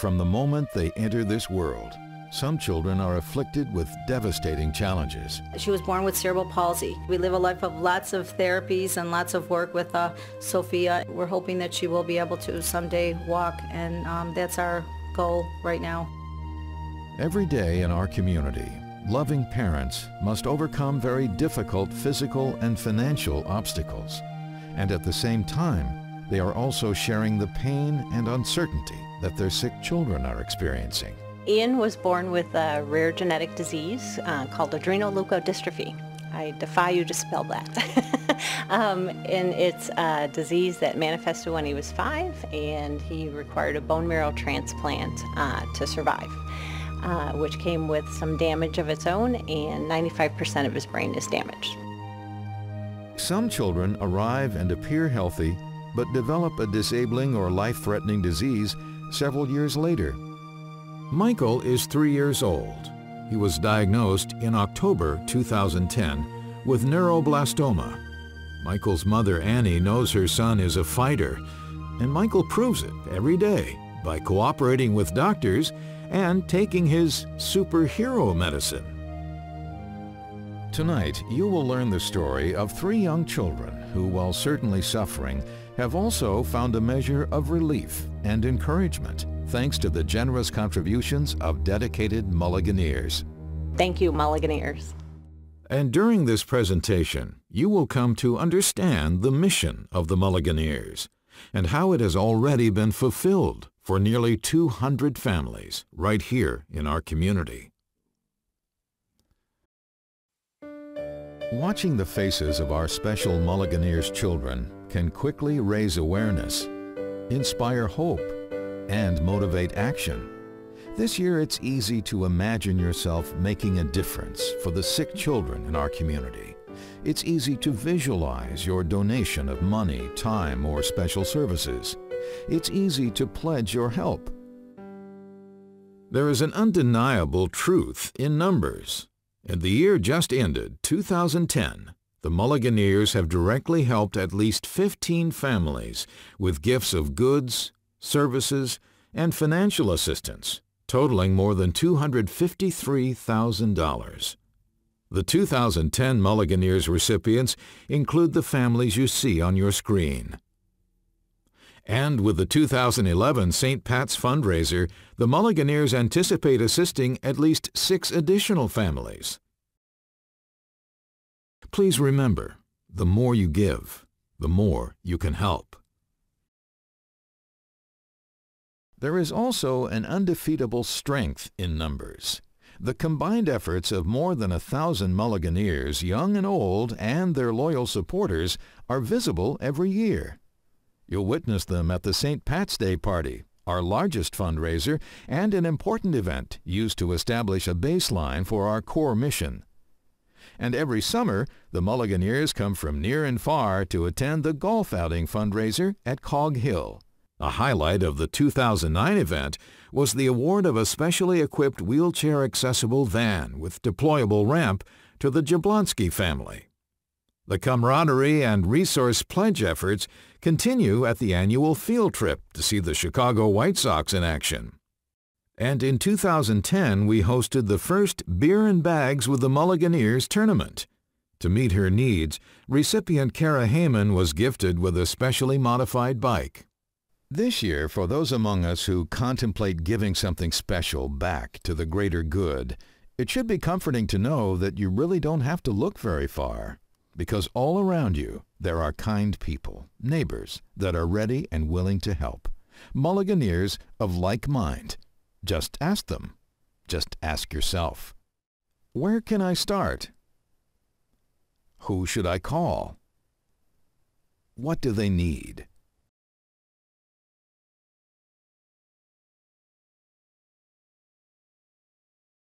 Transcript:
from the moment they enter this world. Some children are afflicted with devastating challenges. She was born with cerebral palsy. We live a life of lots of therapies and lots of work with Sophia. We're hoping that she will be able to someday walk, and that's our goal right now. Every day in our community, loving parents must overcome very difficult physical and financial obstacles. And at the same time, they are also sharing the pain and uncertainty that their sick children are experiencing. Ian was born with a rare genetic disease called adrenoleukodystrophy. I defy you to spell that. And it's a disease that manifested when he was 5, and he required a bone marrow transplant to survive, which came with some damage of its own, and 95% of his brain is damaged. Some children arrive and appear healthy, but develop a disabling or life-threatening disease several years later. Michael is 3 years old. He was diagnosed in October 2010 with neuroblastoma. Michael's mother, Annie, knows her son is a fighter, and Michael proves it every day by cooperating with doctors and taking his superhero medicine. Tonight, you will learn the story of 3 young children who, while certainly suffering, have also found a measure of relief and encouragement thanks to the generous contributions of dedicated Mulliganeers. Thank you, Mulliganeers. And during this presentation, you will come to understand the mission of the Mulliganeers and how it has already been fulfilled for nearly 200 families right here in our community. Watching the faces of our special Mulliganeers children can quickly raise awareness, inspire hope, and motivate action. This year, it's easy to imagine yourself making a difference for the sick children in our community. It's easy to visualize your donation of money, time, or special services. It's easy to pledge your help. There is an undeniable truth in numbers. In the year just ended, 2010, the Mulliganeers have directly helped at least 15 families with gifts of goods, services, and financial assistance, totaling more than $253,000. The 2010 Mulliganeers recipients include the families you see on your screen. And with the 2011 St. Pat's fundraiser, the Mulliganeers anticipate assisting at least 6 additional families. Please remember, the more you give, the more you can help. There is also an undefeatable strength in numbers. The combined efforts of more than 1,000 Mulliganeers, young and old, and their loyal supporters are visible every year. You'll witness them at the St. Pat's Day Party, our largest fundraiser and an important event used to establish a baseline for our core mission. And every summer, the Mulliganeers come from near and far to attend the golf outing fundraiser at Cog Hill. A highlight of the 2009 event was the award of a specially equipped wheelchair-accessible van with deployable ramp to the Jablonski family. The camaraderie and resource pledge efforts continue at the annual field trip to see the Chicago White Sox in action. And in 2010, we hosted the first Beer and Bags with the Mulliganeers tournament. To meet her needs, recipient Kara Heyman was gifted with a specially modified bike. This year, for those among us who contemplate giving something special back to the greater good, it should be comforting to know that you really don't have to look very far, because all around you there are kind people, neighbors, that are ready and willing to help. Mulliganeers of like mind. Just ask them. Just ask yourself. Where can I start? Who should I call? What do they need?